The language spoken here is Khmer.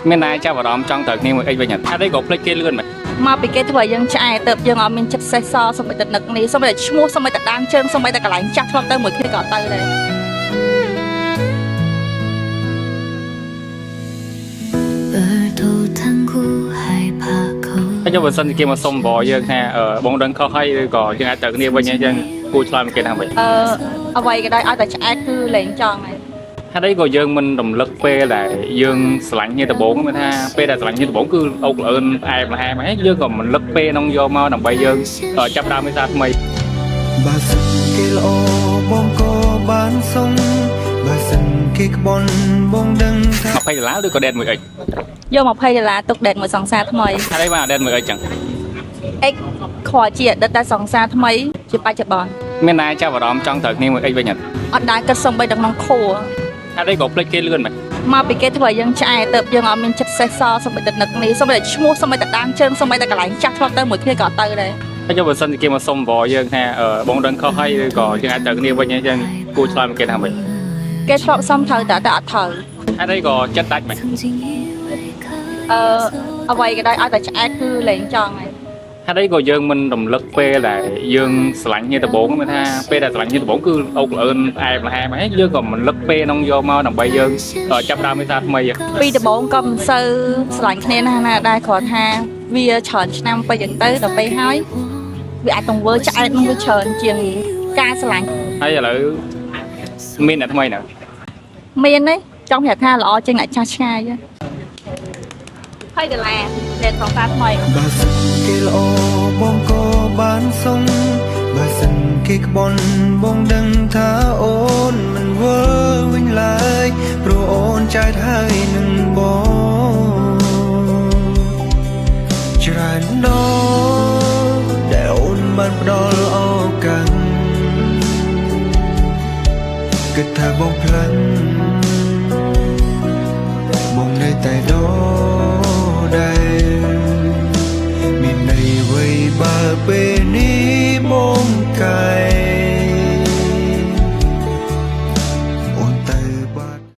មានណាចាប់អារម្មណ៍ចង់ទៅគ្នាមួយអីវិញអត់ទេក៏ភ្លេចគេលឿនមែនមកពីគេធ្វើឲ្យយើងឆ្អែតទៅយើងអត់មានចិត្តសេះសល់សូម្បីតែនឹកនេះសូម្បីតែឈ្មោះសូម្បីតែដានជើងសូម្បីតែកន្លែងចាស់ធ្លាប់ទៅមួយគ្នាក៏ទៅដែរហើយបើសិនជាគេមកសុំបរយើងថាបងដឹងខុសហើយឬក៏យើងអាចទៅគ្នាវិញអញ្ចឹងគួរឆ្លើយមកគេថាម៉េចអ្វីក៏ដោយឲ្យតែឆ្អែតគឺលែងចង់ហើយហេតុអីក៏យើងមិនរំលឹកពេលដែលយើងស្រឡាញ់គ្នាដំបូងមិនថាពេលដែលស្រឡាញ់គ្នាដំបូងគឺអូកល្អឿនផ្អែមល្ហែមហើយយើងក៏មិនលឹកពេលនោះយកមកដើម្បីយើងចាប់ដើមមេសាថ្មីបើសិនគេល្អបងក៏បានសុំបើសិនគេក្បន់បងដឹងថា$20ឬក៏ដេតមួយអិចយក$20ទុកដេតមួយសង្សារថ្មីហេតុអីបានដេតមួយអិចចឹងអិចខ្វល់ជាអតីតតែសង្សារថ្មីជាបច្ចុប្បន្នមានណាចាប់អារម្មណ៍ចង់ទៅគ្នាមួយអីវិញអត់ដែរគិតសំបីដល់ក្នុងខួរហេតុអីក៏ភ្លេចគេលឿនមែនមកពីគេធ្វើឲ្យយើងឆ្អែតទៅយើងអត់មានចិត្តសេះសល់សូម្បីតែនឹកនេះសូម្បីតែឈ្មោះសូម្បីតែដានជើងសូម្បីតែកន្លែងចាស់ធ្លាប់ទៅមួយគ្នាក៏ទៅដែរហើយបើសិនជាគេមកសុំបរយើងថាបងដឹងខុសហើយឬក៏យើងអាចទៅគ្នាវិញអញ្ចឹងគួរឆ្លើយមកគេថាម៉េចគេធ្លាប់សុំត្រូវតែអត់ត្រូវហេតុអីក៏ចិត្តដាច់មែនអ្វីក៏ដោយឲ្យតែឆ្អែតគឺលែងចង់ហើយហេតុអីក៏យើងមិនរំលឹកពេលដែលយើងស្រឡាញ់គ្នាដំបូងមិនថាពេលដែលស្រឡាញ់គ្នាដំបូងគឺអូកល្អឿនផ្អែមល្ហែមហើយយើងក៏មិនលឹកពេលនោះយកមកដើម្បីយើងចាប់ដើមមេសាថ្មីពីដំបូងក៏មិនសូវស្រឡាញ់គ្នាណាដែរគ្រាន់ថាវាច្រើនឆ្នាំពេកអញ្ចឹងទៅដល់ពេលហើយវាអាចទង្វើឆ្អែតនឹងវាច្រើនជាងការស្រឡាញ់ហើយឥឡូវមានអ្នកថ្មីនៅមានទេចង់ប្រាប់ថាល្អជាងអ្នកចាស់ឆ្ងាយ$20លេខសង្សារថ្មីបើសិនគេល្អបងក៏បានសុំបើសិនគេក្បន់បងដឹងថាអូនមិនវិលវិញឡើយព្រោះអូនចែកហើយនឹងបងច្រើនដងដែលអូនបានផ្ដល់ឱកាសគិតថាបងផ្លិនបងនៅតែដែរមានន័យអ្វីបើពេលនេះ